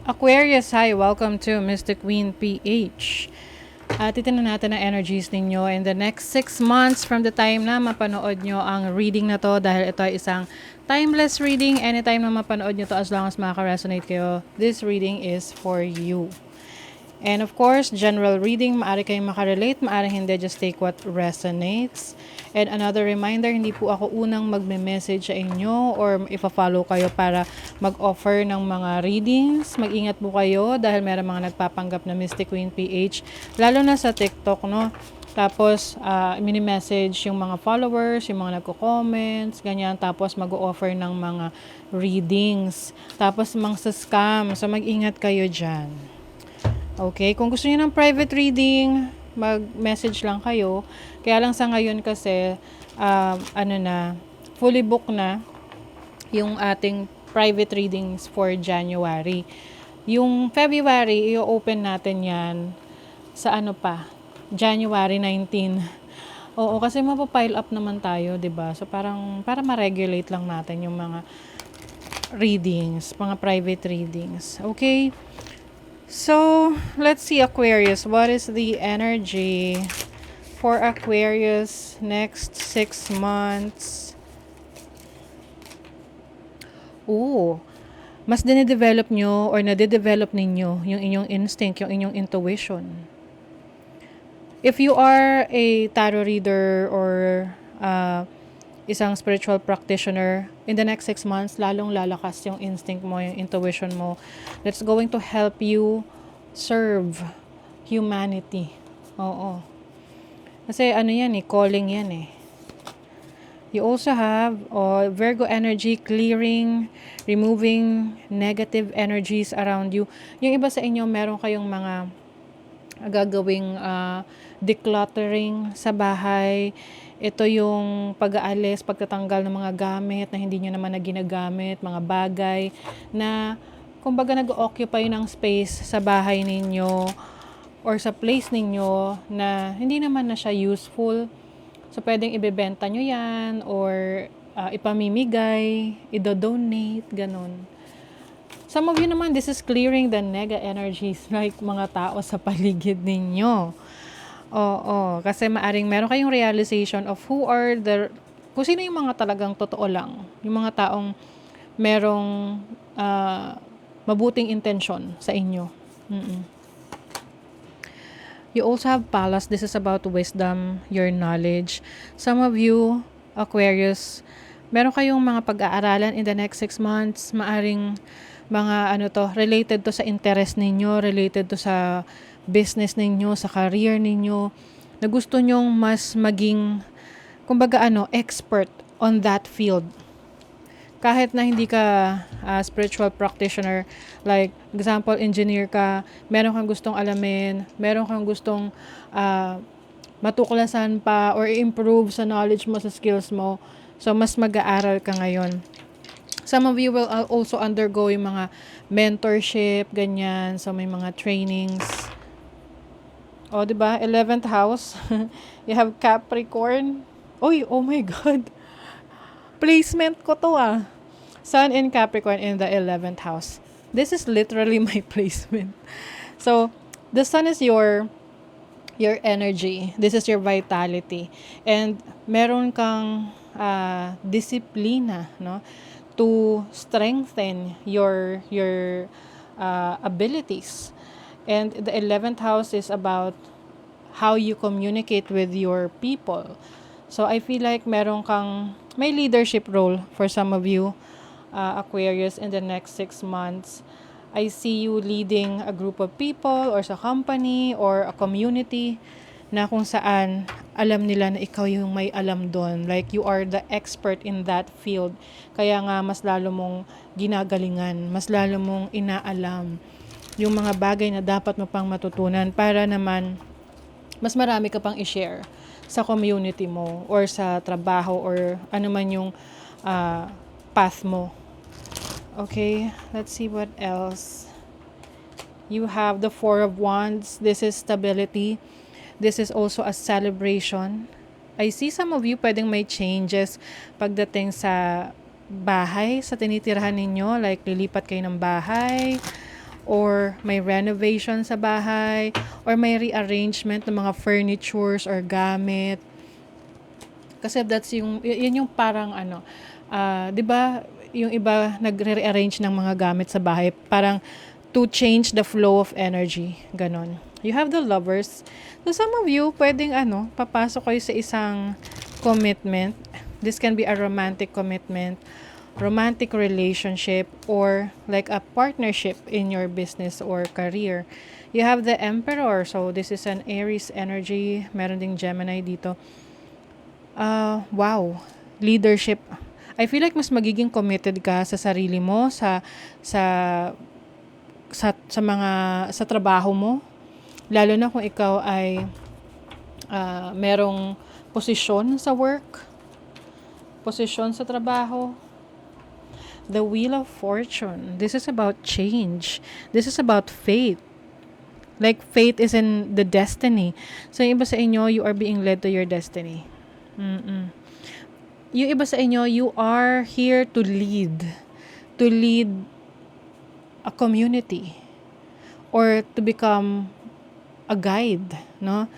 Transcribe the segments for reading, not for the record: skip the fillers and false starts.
Aquarius, hi! Welcome to Mystic Queen PH. Titignan natin ang energies ninyo in the next 6 months from the time na mapanood nyo ang reading na to dahil ito ay isang timeless reading. Anytime na mapanood nyo to, as long as makaka-resonate kayo, this reading is for you. And of course, general reading, maaari kayong makarelate, maaari hindi, just take what resonates. And another reminder, hindi po ako unang magme-message sa inyo or ipa-follow kayo para mag-offer ng mga readings. Mag-ingat po kayo dahil meron mga nagpapanggap na Mystic Queen PH, lalo na sa TikTok, no? Tapos, mini-message yung mga followers, yung mga nagko-comments, ganyan. Tapos, mag-o-offer ng mga readings. Tapos, mga scam. So, mag-ingat kayo dyan. Okay, kung gusto niyo ng private reading, mag-message lang kayo. Kaya lang sa ngayon kasi, fully booked na yung ating private readings for January. Yung February, i-open natin yan sa January 19. Oo, kasi mapapile up naman tayo, 'di ba? So parang para ma-regulate lang natin yung mga readings, mga private readings. Okay? So, let's see Aquarius. What is the energy for Aquarius next 6 months? Mas dine-develop nyo or nade-develop ninyo yung inyong instinct, yung inyong intuition. If you are a tarot reader or isang spiritual practitioner, in the next 6 months, lalong lalakas yung instinct mo, yung intuition mo. That's going to help you serve humanity. Oo. Kasi calling yan eh. You also have Virgo energy, clearing, removing negative energies around you. Yung iba sa inyo, meron kayong mga gagawing decluttering sa bahay. Ito yung pag-aalis, pagtatanggal ng mga gamit na hindi nyo naman na ginagamit, mga bagay na kumbaga nag-occupy ng space sa bahay ninyo or sa place ninyo na hindi naman na siya useful. So, pwedeng ibebenta nyo yan or ipamimigay, idodonate, ganun. Some of you naman, this is clearing the nega energies like mga tao sa paligid ninyo. Oo, kasi maaring meron kayong realization of kung sino yung mga talagang totoo lang. Yung mga taong merong mabuting intention sa inyo. You also have Palace. This is about wisdom, your knowledge. Some of you, Aquarius, meron kayong mga pag-aaralan in the next 6 months. Maaring mga related to sa interest ninyo, related to sa business ninyo, sa career ninyo, na gusto nyong mas maging, expert on that field. Kahit na hindi ka spiritual practitioner, like, example, engineer ka, meron kang gustong alamin, meron kang gustong matuklasan pa or improve sa knowledge mo, sa skills mo. So, mas mag-aaral ka ngayon. Some of you will also undergo yung mga mentorship, ganyan. So, may mga trainings. Diba? 11th house. You have Capricorn. Oh my God. Placement ko to Sun in Capricorn in the 11th house. This is literally my placement. So, the sun is your energy. This is your vitality. And meron kang disiplina, no? To strengthen your abilities. And the 11th house is about how you communicate with your people. So, I feel like may leadership role for some of you, Aquarius, in the next 6 months. I see you leading a group of people or sa company or a community na kung saan alam nila na ikaw yung may alam doon. Like, you are the expert in that field. Kaya nga, mas lalo mong ginagalingan, mas lalo mong inaalam yung mga bagay na dapat mo pang matutunan para naman mas marami ka pang i-share sa community mo or sa trabaho or ano man yung path mo. Okay, let's see what else. You have the Four of Wands. This is stability. This is also a celebration. I see some of you pwedeng may changes pagdating sa bahay, sa tinitirahan ninyo. Like, lilipat kayo ng bahay or may renovation sa bahay, or may rearrangement ng mga furnitures or gamit. Kasi that's yun yung parang ano, 'di ba, yung iba nagre-rearrange ng mga gamit sa bahay parang to change the flow of energy, ganon. You have the lovers. So some of you, pwedeng ano, papasok kayo sa isang commitment. This can be a romantic commitment, romantic relationship, or like a partnership in your business or career. You have the Emperor. So this is an Aries energy. Meron ding Gemini dito. Wow, leadership. I feel like mas magiging committed ka sa sarili mo, sa mga sa trabaho mo, lalo na kung ikaw ay merong posisyon sa work, posisyon sa trabaho. The Wheel of Fortune. This is about change. This is about fate. Like fate is in the destiny. So yung iba sa inyo, you are being led to your destiny. Yung iba sa inyo, you are here to lead a community or to become a guide, no?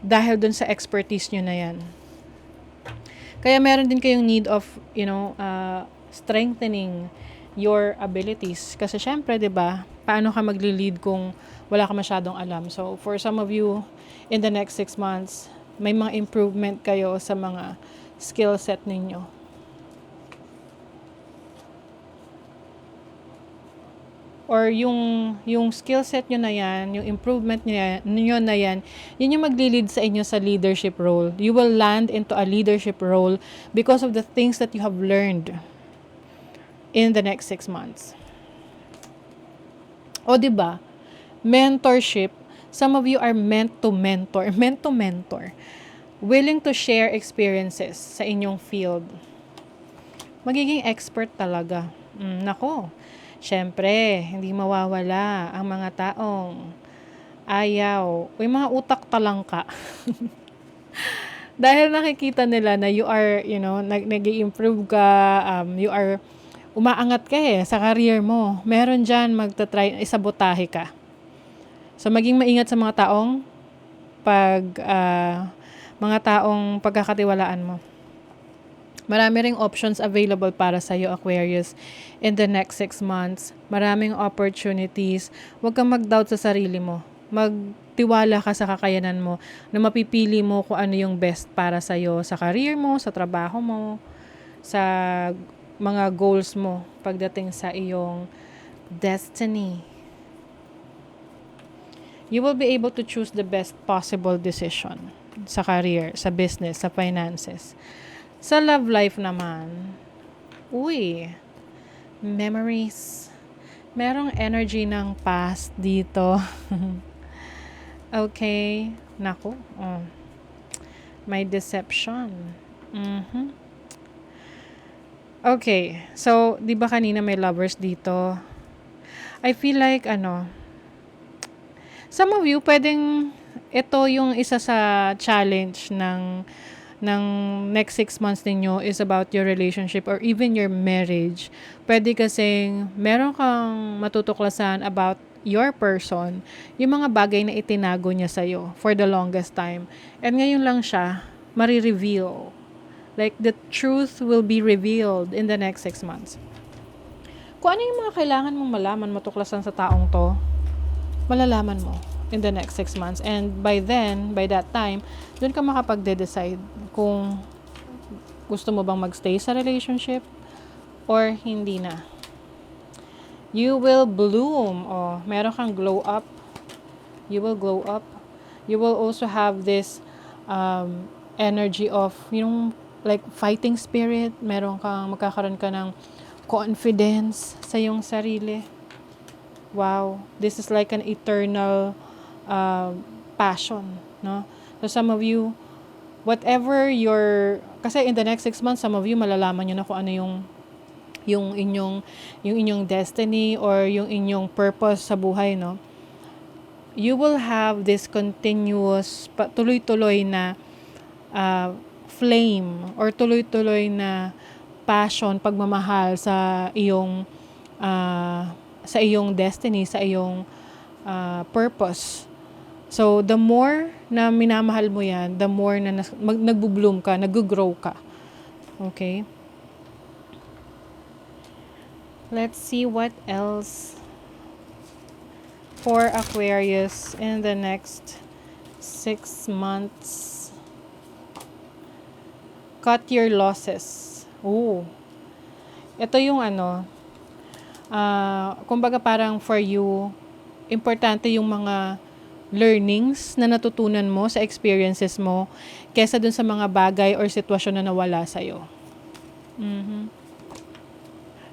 Dahil dun sa expertise nyo na yan. Kaya meron din kayong need of, strengthening your abilities. Kasi syempre, 'di ba, paano ka magli-lead kung wala ka masyadong alam? So, for some of you, in the next 6 months, may mga improvement kayo sa mga skill set ninyo. Or yung skill set nyo na yan, yung improvement nyo na yan, yun yung magli-lead sa inyo sa leadership role. You will land into a leadership role because of the things that you have learned in the next 6 months. O, diba? Mentorship. Some of you are meant to mentor. Willing to share experiences sa inyong field. Magiging expert talaga. Nako. Siyempre, hindi mawawala ang mga taong ayaw. Yung mga utak talangka. Dahil nakikita nila na you are, nag-i-improve ka, you are, umaangat ka sa career mo. Meron dyan magta-try, isabotahe ka. So, maging maingat sa mga taong pagkakatiwalaan mo. Marami ring options available para sa iyo, Aquarius, in the next 6 months. Maraming opportunities. Huwag kang mag-doubt sa sarili mo. Magtiwala ka sa kakayanan mo na mapipili mo kung ano yung best para sa iyo, sa career mo, sa trabaho mo, sa mga goals mo pagdating sa iyong destiny. You will be able to choose the best possible decision sa career, sa business, sa finances. Sa love life naman, memories. Merong energy ng past dito. Okay. Naku. May deception. Okay. So, di ba kanina may lovers dito? I feel like, some of you, pwedeng ito yung isa sa challenge ng next 6 months ninyo is about your relationship or even your marriage. Pwede kasing meron kang matutuklasan about your person, yung mga bagay na itinago niya sa'yo for the longest time. And ngayon lang siya marireveal. Like the truth will be revealed in the next 6 months. Kung ano yung mga kailangan mong malaman, matuklasan sa taong to, malalaman mo in the next 6 months. And by that time, doon ka makapagde-decide kung gusto mo bang magstay sa relationship or hindi na. You will bloom. Meron kang glow up. You will glow up. You will also have this energy of, like fighting spirit. Magkakaroon ka ng confidence sa iyong sarili. Wow. This is like an eternal passion, no? So some of you, whatever kasi in the next 6 months, some of you malalaman nyo na kung ano yung inyong destiny or yung inyong purpose sa buhay, no? You will have this continuous, tuloy-tuloy na flame or tuloy-tuloy na passion, pagmamahal sa iyong sa iyong destiny, sa iyong purpose. So, the more na minamahal mo yan, the more na nagbo-bloom ka, nag-grow ka. Okay? Let's see what else for Aquarius in the next 6 months. Cut your losses. Oh. Ito yung kumbaga parang for you, importante yung mga learnings na natutunan mo sa experiences mo kesa dun sa mga bagay or sitwasyon na nawala sa'yo.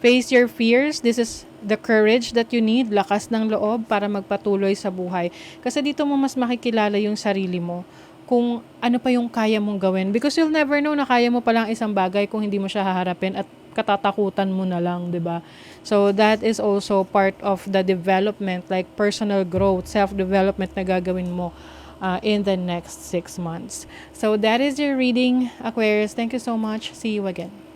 Face your fears. This is the courage that you need, lakas ng loob para magpatuloy sa buhay. Kasi dito mo mas makikilala yung sarili mo kung ano pa yung kaya mong gawin. Because you'll never know na kaya mo palang isang bagay kung hindi mo siya haharapin at katatakutan mo na lang, 'di ba? So that is also part of the development, like personal growth, self-development na gagawin mo in the next 6 months. So that is your reading, Aquarius. Thank you so much. See you again.